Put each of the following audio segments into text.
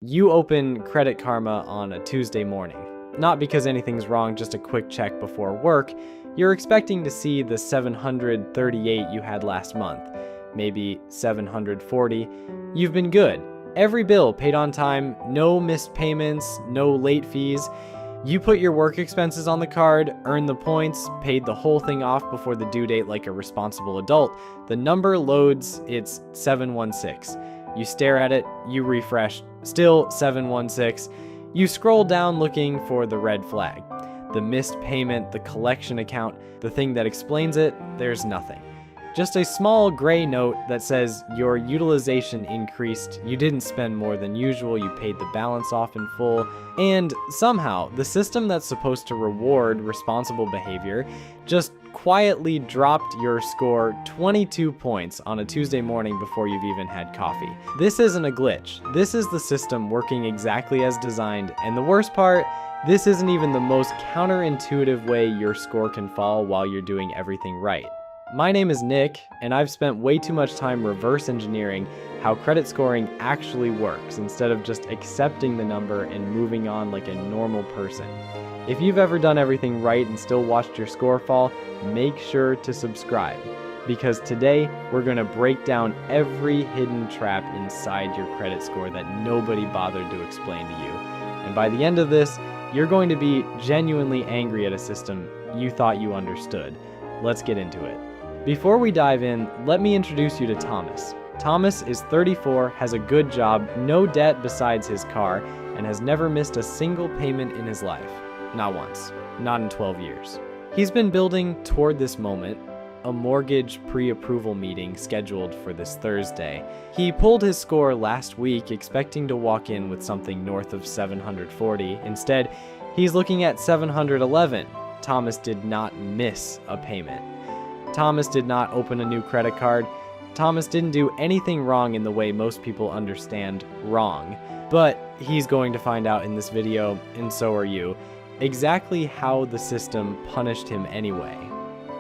You open Credit Karma on a Tuesday morning. Not because anything's wrong, just a quick check before work. You're expecting to see the 738 you had last month, maybe 740. You've been good. Every bill paid on time, no missed payments, no late fees. You put your work expenses on the card, earned the points, paid the whole thing off before the due date like a responsible adult. The number loads, it's 716. You stare at it, you refresh, still 716. You scroll down looking for the red flag. The missed payment, the collection account, the thing that explains it, there's nothing. Just a small gray note that says your utilization increased, you didn't spend more than usual, you paid the balance off in full, and somehow the system that's supposed to reward responsible behavior just quietly dropped your score 22 points on a Tuesday morning before you've even had coffee. This isn't a glitch. This is the system working exactly as designed, and the worst part, this isn't even the most counterintuitive way your score can fall while you're doing everything right. My name is Nick, and I've spent way too much time reverse engineering how credit scoring actually works instead of just accepting the number and moving on like a normal person. If you've ever done everything right and still watched your score fall, make sure to subscribe, because today we're going to break down every hidden trap inside your credit score that nobody bothered to explain to you. And by the end of this, you're going to be genuinely angry at a system you thought you understood. Let's get into it. Before we dive in, let me introduce you to Thomas. Thomas is 34, has a good job, no debt besides his car, and has never missed a single payment in his life. Not once. Not in 12 years. He's been building toward this moment, a mortgage pre-approval meeting scheduled for this Thursday. He pulled his score last week expecting to walk in with something north of 740. Instead, he's looking at 711. Thomas did not miss a payment. Thomas did not open a new credit card. Thomas didn't do anything wrong in the way most people understand wrong. But he's going to find out in this video, and so are you, exactly how the system punished him anyway.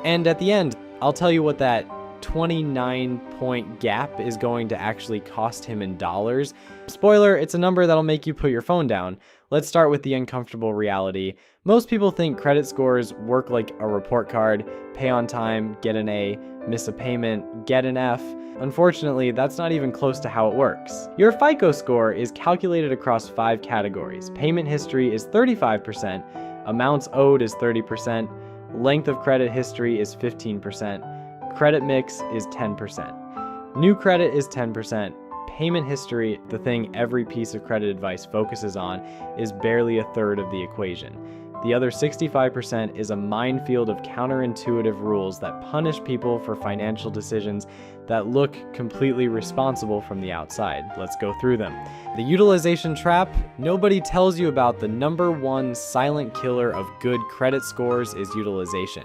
And at the end, I'll tell you what that 29-point gap is going to actually cost him in dollars. Spoiler, it's a number that'll make you put your phone down. Let's start with the uncomfortable reality. Most people think credit scores work like a report card: pay on time, get an A, miss a payment, get an F. Unfortunately, that's not even close to how it works. Your FICO score is calculated across 5 categories. Payment history is 35%, amounts owed is 30%, length of credit history is 15%, credit mix is 10%. New credit is 10%. Payment history, the thing every piece of credit advice focuses on, is barely a third of the equation. The other 65% is a minefield of counterintuitive rules that punish people for financial decisions that look completely responsible from the outside. Let's go through them. The utilization trap. Nobody tells you about the number one silent killer of good credit scores is utilization.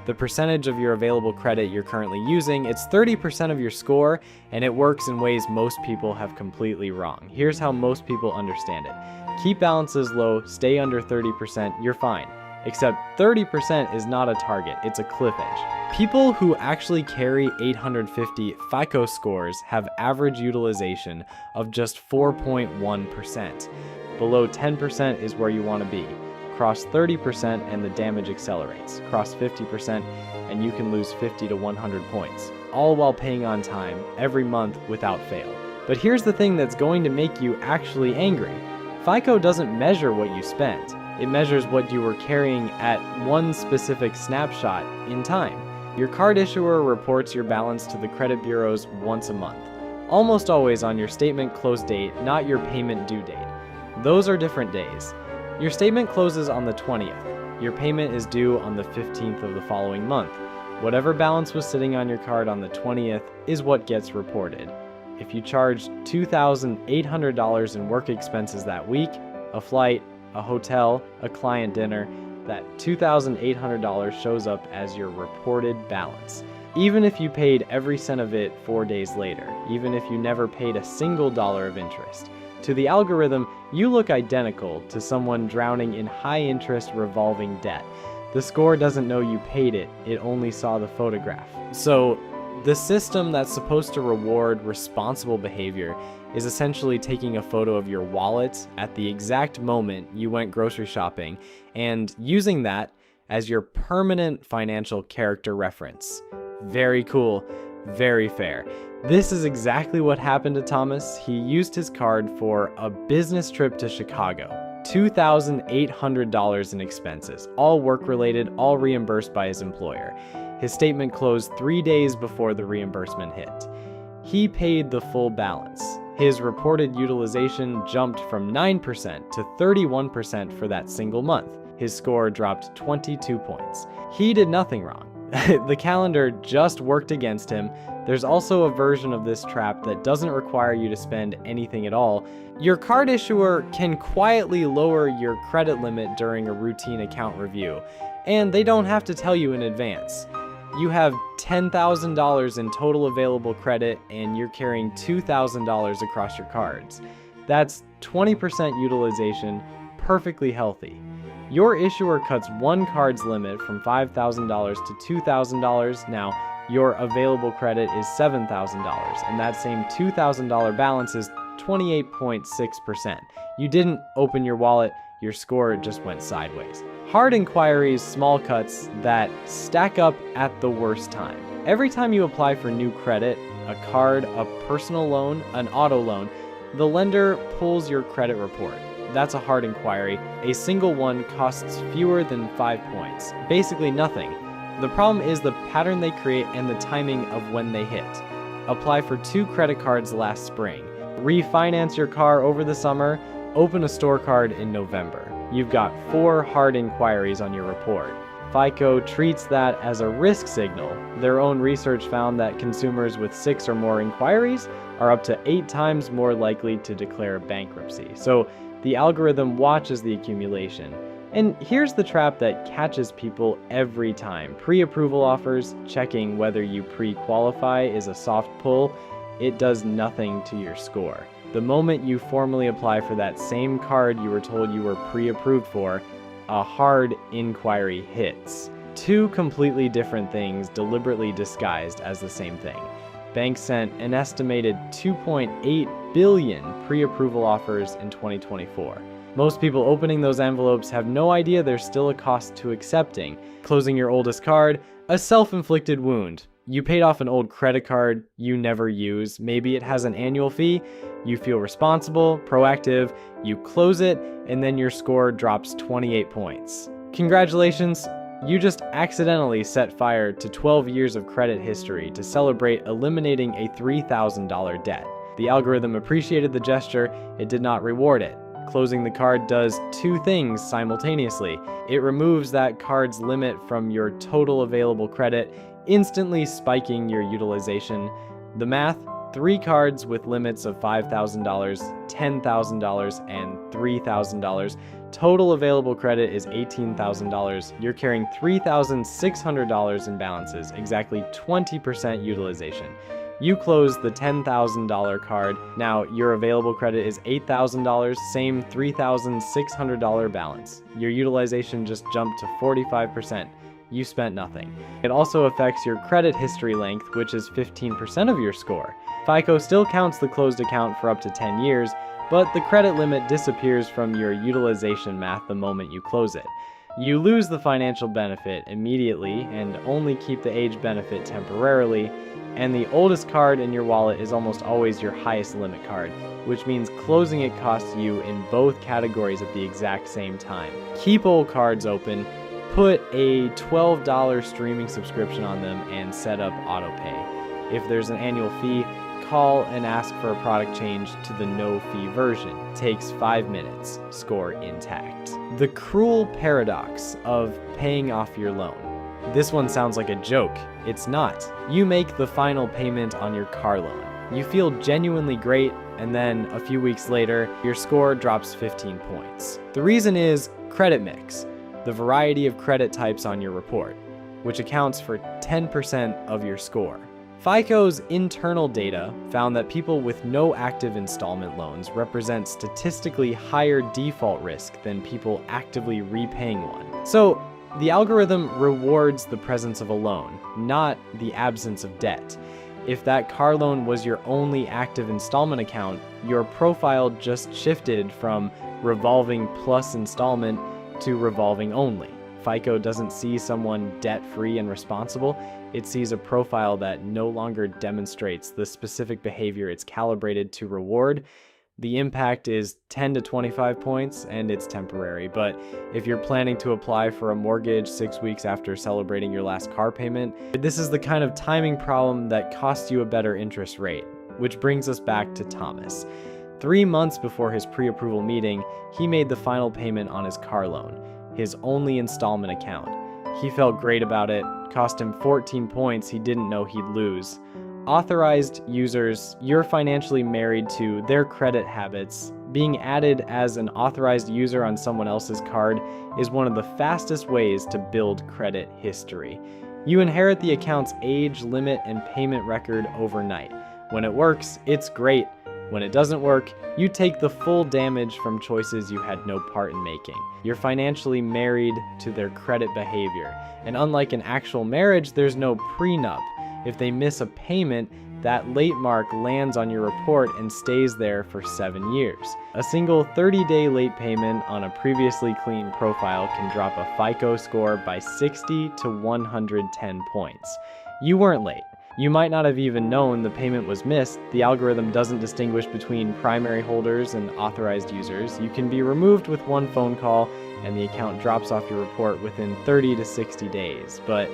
The percentage of your available credit you're currently using, it's 30% of your score, and it works in ways most people have completely wrong. Here's how most people understand it. Keep balances low, stay under 30%, you're fine. Except 30% is not a target, it's a cliff edge. People who actually carry 850 FICO scores have average utilization of just 4.1%. Below 10% is where you want to be. Cross 30% and the damage accelerates. Cross 50% and you can lose 50 to 100 points, all while paying on time every month without fail. But here's the thing that's going to make you actually angry. FICO doesn't measure what you spent. It measures what you were carrying at one specific snapshot in time. Your card issuer reports your balance to the credit bureaus once a month, almost always on your statement close date, not your payment due date. Those are different days. Your statement closes on the 20th. Your payment is due on the 15th of the following month. Whatever balance was sitting on your card on the 20th is what gets reported. If you charged $2,800 in work expenses that week, a flight, a hotel, a client dinner, that $2,800 shows up as your reported balance. Even if you paid every cent of it 4 days later, even if you never paid a single dollar of interest. To the algorithm, you look identical to someone drowning in high-interest revolving debt. The score doesn't know you paid it, it only saw the photograph. So, the system that's supposed to reward responsible behavior is essentially taking a photo of your wallet at the exact moment you went grocery shopping and using that as your permanent financial character reference. Very cool, very fair. This is exactly what happened to Thomas. He used his card for a business trip to Chicago. $2,800 in expenses, all work-related, all reimbursed by his employer. His statement closed 3 days before the reimbursement hit. He paid the full balance. His reported utilization jumped from 9% to 31% for that single month. His score dropped 22 points. He did nothing wrong. The calendar just worked against him. There's also a version of this trap that doesn't require you to spend anything at all. Your card issuer can quietly lower your credit limit during a routine account review, and they don't have to tell you in advance. You have $10,000 in total available credit and you're carrying $2,000 across your cards. That's 20% utilization, perfectly healthy. Your issuer cuts one card's limit from $5,000 to $2,000. Now, your available credit is $7,000, and that same $2,000 balance is 28.6%. You didn't open your wallet, your score just went sideways. Hard inquiries, small cuts that stack up at the worst time. Every time you apply for new credit, a card, a personal loan, an auto loan, the lender pulls your credit report. That's a hard inquiry. A single one costs fewer than 5 points. Basically nothing. The problem is the pattern they create and the timing of when they hit. Apply for 2 credit cards last spring. Refinance your car over the summer. Open a store card in November. You've got 4 hard inquiries on your report. FICO treats that as a risk signal. Their own research found that consumers with 6 or more inquiries are up to 8 times more likely to declare bankruptcy. So the algorithm watches the accumulation. And here's the trap that catches people every time. Pre-approval offers, checking whether you pre-qualify is a soft pull. It does nothing to your score. The moment you formally apply for that same card you were told you were pre-approved for, a hard inquiry hits. 2 completely different things deliberately disguised as the same thing. Banks sent an estimated 2.8 billion pre-approval offers in 2024. Most people opening those envelopes have no idea there's still a cost to accepting. Closing your oldest card, a self-inflicted wound. You paid off an old credit card you never use. Maybe it has an annual fee. You feel responsible, proactive, you close it, and then your score drops 28 points. Congratulations, you just accidentally set fire to 12 years of credit history to celebrate eliminating a $3,000 debt. The algorithm appreciated the gesture, it did not reward it. Closing the card does 2 things simultaneously. It removes that card's limit from your total available credit, instantly spiking your utilization. The math: 3 cards with limits of $5,000, $10,000, and $3,000. Total available credit is $18,000. You're carrying $3,600 in balances, exactly 20% utilization. You close the $10,000 card. Now your available credit is $8,000, same $3,600 balance. Your utilization just jumped to 45%. You spent nothing. It also affects your credit history length, which is 15% of your score. FICO still counts the closed account for up to 10 years, but the credit limit disappears from your utilization math the moment you close it. You lose the financial benefit immediately and only keep the age benefit temporarily, and the oldest card in your wallet is almost always your highest limit card, which means closing it costs you in both categories at the exact same time. Keep old cards open, put a $12 streaming subscription on them, and set up autopay. If there's an annual fee, call and ask for a product change to the no-fee version. Takes 5 minutes. Score intact. The cruel paradox of paying off your loan. This one sounds like a joke. It's not. You make the final payment on your car loan. You feel genuinely great, and then a few weeks later, your score drops 15 points. The reason is credit mix, the variety of credit types on your report, which accounts for 10% of your score. FICO's internal data found that people with no active installment loans represent statistically higher default risk than people actively repaying one. So the algorithm rewards the presence of a loan, not the absence of debt. If that car loan was your only active installment account, your profile just shifted from revolving plus installment to revolving only. FICO doesn't see someone debt-free and responsible. It sees a profile that no longer demonstrates the specific behavior it's calibrated to reward. The impact is 10 to 25 points, and it's temporary. But if you're planning to apply for a mortgage 6 weeks after celebrating your last car payment, this is the kind of timing problem that costs you a better interest rate. Which brings us back to Thomas. 3 months before his pre-approval meeting, he made the final payment on his car loan, his only installment account. He felt great about it. Cost him 14 points he didn't know he'd lose. Authorized users, you're financially married to their credit habits. Being added as an authorized user on someone else's card is one of the fastest ways to build credit history. You inherit the account's age, limit, and payment record overnight. When it works, it's great. When it doesn't work, you take the full damage from choices you had no part in making. You're financially married to their credit behavior. And unlike an actual marriage, there's no prenup. If they miss a payment, that late mark lands on your report and stays there for 7 years. A single 30-day late payment on a previously clean profile can drop a FICO score by 60 to 110 points. You weren't late. You might not have even known the payment was missed. The algorithm doesn't distinguish between primary holders and authorized users. You can be removed with one phone call, and the account drops off your report within 30 to 60 days. But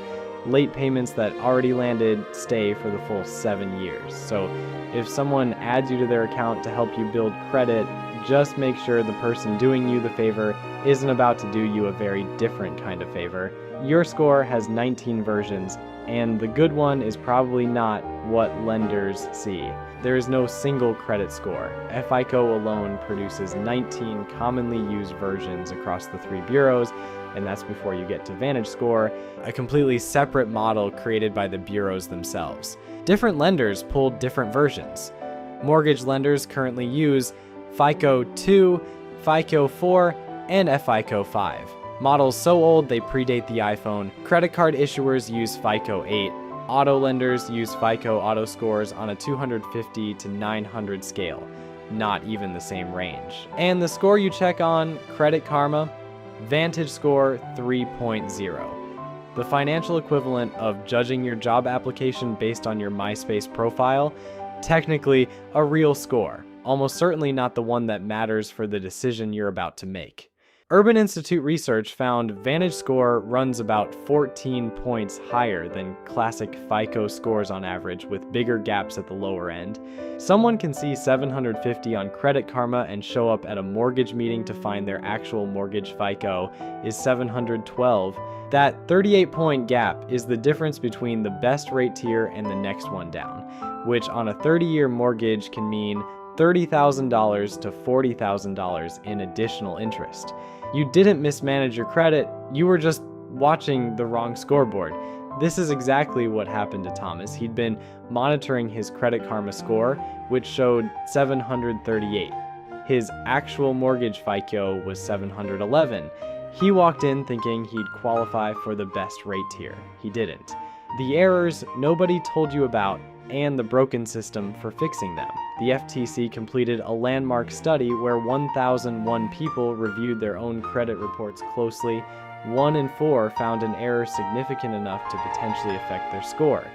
late payments that already landed stay for the full 7 years. So if someone adds you to their account to help you build credit, just make sure the person doing you the favor isn't about to do you a very different kind of favor. Your score has 19 versions, and the good one is probably not what lenders see. There is no single credit score. FICO alone produces 19 commonly used versions across the 3 bureaus, and that's before you get to VantageScore, a completely separate model created by the bureaus themselves. Different lenders pulled different versions. Mortgage lenders currently use FICO 2, FICO 4, and FICO 5. Models so old they predate the iPhone. Credit card issuers use FICO 8. Auto lenders use FICO auto scores on a 250 to 900 scale. Not even the same range. And the score you check on, Credit Karma, VantageScore 3.0. The financial equivalent of judging your job application based on your MySpace profile, technically a real score. Almost certainly not the one that matters for the decision you're about to make. Urban Institute research found VantageScore runs about 14 points higher than classic FICO scores on average, with bigger gaps at the lower end. Someone can see 750 on Credit Karma and show up at a mortgage meeting to find their actual mortgage FICO is 712. That 38-point gap is the difference between the best rate tier and the next one down, which on a 30-year mortgage can mean $30,000 to $40,000 in additional interest. You didn't mismanage your credit, you were just watching the wrong scoreboard. This is exactly what happened to Thomas. He'd been monitoring his Credit Karma score, which showed 738. His actual mortgage FICO was 711. He walked in thinking he'd qualify for the best rate tier. He didn't. The errors nobody told you about and the broken system for fixing them. The FTC completed a landmark study where 1,001 people reviewed their own credit reports closely. 1 in 4 found an error significant enough to potentially affect their score.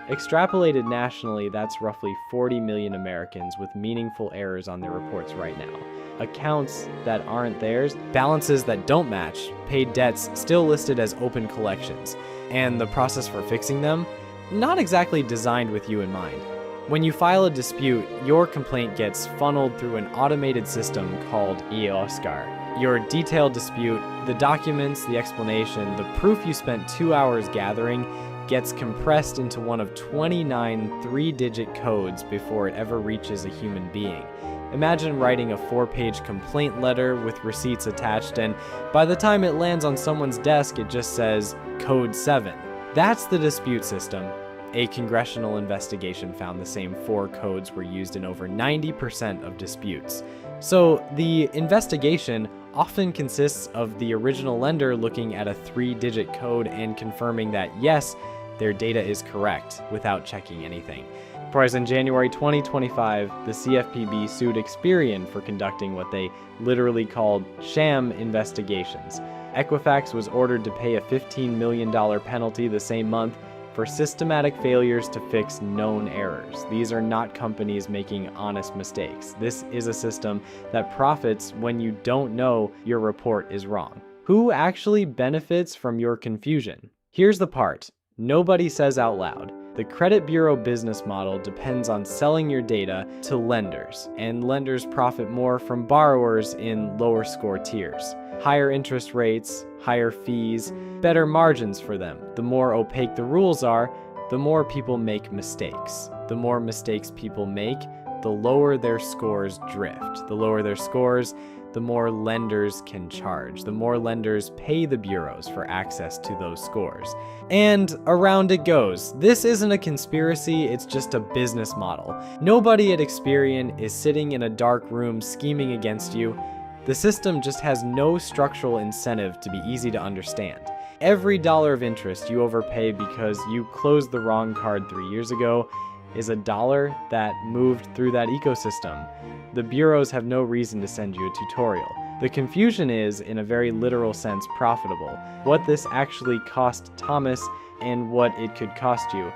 Extrapolated nationally, that's roughly 40 million Americans with meaningful errors on their reports right now. Accounts that aren't theirs, balances that don't match, paid debts still listed as open collections, and the process for fixing them, not exactly designed with you in mind. When you file a dispute, your complaint gets funneled through an automated system called eOscar. Your detailed dispute, the documents, the explanation, the proof you spent 2 hours gathering gets compressed into one of 29 3-digit codes before it ever reaches a human being. Imagine writing a 4-page complaint letter with receipts attached, and by the time it lands on someone's desk, it just says Code 7. That's the dispute system. A congressional investigation found the same 4 codes were used in over 90% of disputes. So the investigation often consists of the original lender looking at a 3-digit code and confirming that yes, their data is correct without checking anything. Whereas in January 2025, the CFPB sued Experian for conducting what they literally called sham investigations. Equifax was ordered to pay a $15 million penalty the same month for systematic failures to fix known errors. These are not companies making honest mistakes. This is a system that profits when you don't know your report is wrong. Who actually benefits from your confusion? Here's the part nobody says out loud. The credit bureau business model depends on selling your data to lenders, and lenders profit more from borrowers in lower score tiers. Higher interest rates, higher fees, better margins for them. The more opaque the rules are, the more people make mistakes. The more mistakes people make, the lower their scores drift. The lower their scores, the more lenders can charge. The more lenders pay the bureaus for access to those scores. And around it goes. This isn't a conspiracy, it's just a business model. Nobody at Experian is sitting in a dark room scheming against you. The system just has no structural incentive to be easy to understand. Every dollar of interest you overpay because you closed the wrong card 3 years ago is a dollar that moved through that ecosystem. The bureaus have no reason to send you a tutorial. The confusion is, in a very literal sense, profitable. What this actually cost Thomas and what it could cost you.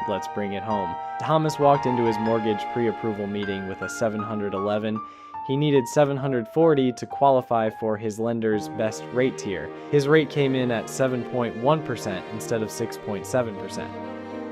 Let's bring it home. Thomas walked into his mortgage pre-approval meeting with a 711. He needed 740 to qualify for his lender's best rate tier. His rate came in at 7.1% instead of 6.7%.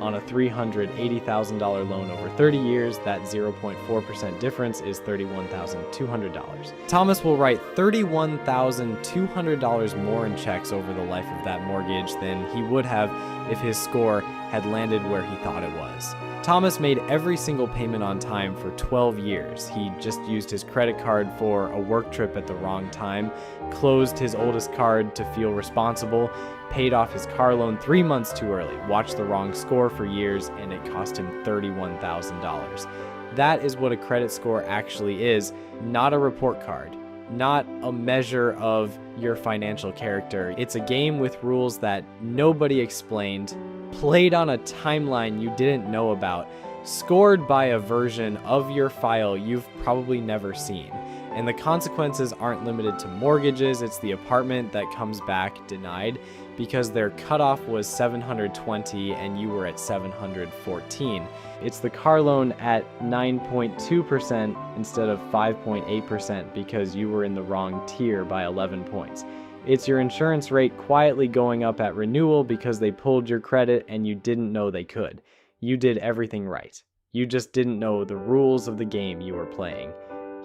On a $380,000 loan over 30 years, that 0.4% difference is $31,200. Thomas will write $31,200 more in checks over the life of that mortgage than he would have if his score had landed where he thought it was. Thomas made every single payment on time for 12 years. He just used his credit card for a work trip at the wrong time, closed his oldest card to feel responsible, paid off his car loan 3 months too early, watched the wrong score for years, and it cost him $31,000. That is what a credit score actually is, not a report card, not a measure of your financial character. It's a game with rules that nobody explained, played on a timeline you didn't know about, scored by a version of your file you've probably never seen. And the consequences aren't limited to mortgages. It's the apartment that comes back denied because their cutoff was 720 and you were at 714. It's the car loan at 9.2% instead of 5.8% because you were in the wrong tier by 11 points. It's your insurance rate quietly going up at renewal because they pulled your credit and you didn't know they could. You did everything right. You just didn't know the rules of the game you were playing.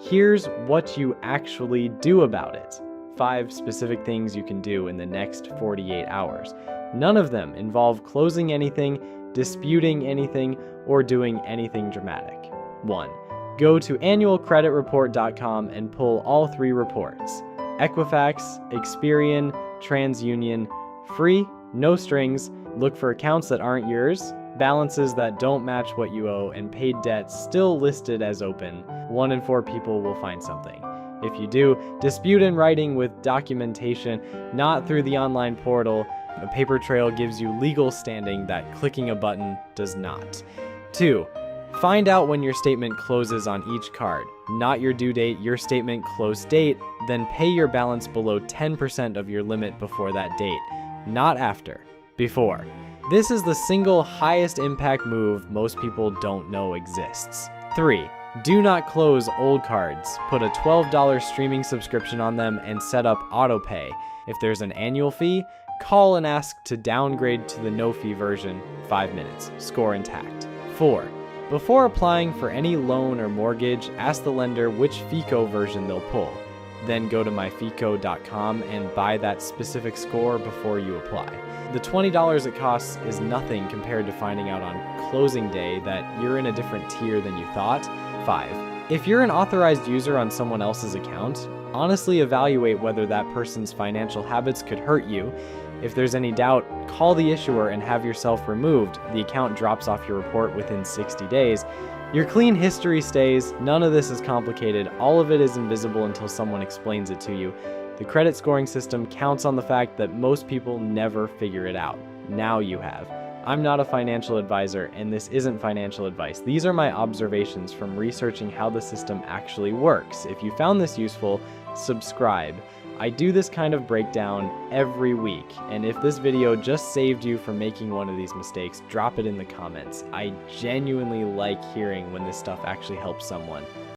Here's what you actually do about it. 5 specific things you can do in the next 48 hours. None of them involve closing anything, disputing anything, or doing anything dramatic. 1. Go to annualcreditreport.com and pull all 3 reports. Equifax, Experian, TransUnion. Free, no strings. Look for accounts that aren't yours, balances that don't match what you owe, and paid debts still listed as open. 1 in 4 people will find something. If you do, dispute in writing with documentation, not through the online portal. A paper trail gives you legal standing that clicking a button does not. 2. Find out when your statement closes on each card, not your due date, your statement close date, then pay your balance below 10% of your limit before that date, not after, before. This is the single highest impact move most people don't know exists. 3. Do not close old cards. Put a $12 streaming subscription on them and set up autopay. If there's an annual fee, call and ask to downgrade to the no-fee version. 5 minutes. Score intact. 4. Before applying for any loan or mortgage, ask the lender which FICO version they'll pull. Then go to myfico.com and buy that specific score before you apply. The $20 it costs is nothing compared to finding out on closing day that you're in a different tier than you thought. 5. If you're an authorized user on someone else's account, honestly evaluate whether that person's financial habits could hurt you. If there's any doubt, call the issuer and have yourself removed. The account drops off your report within 60 days. Your clean history stays. None of this is complicated. All of it is invisible until someone explains it to you. The credit scoring system counts on the fact that most people never figure it out. Now you have. I'm not a financial advisor, and this isn't financial advice. These are my observations from researching how the system actually works. If you found this useful, subscribe. I do this kind of breakdown every week, and if this video just saved you from making one of these mistakes, drop it in the comments. I genuinely like hearing when this stuff actually helps someone.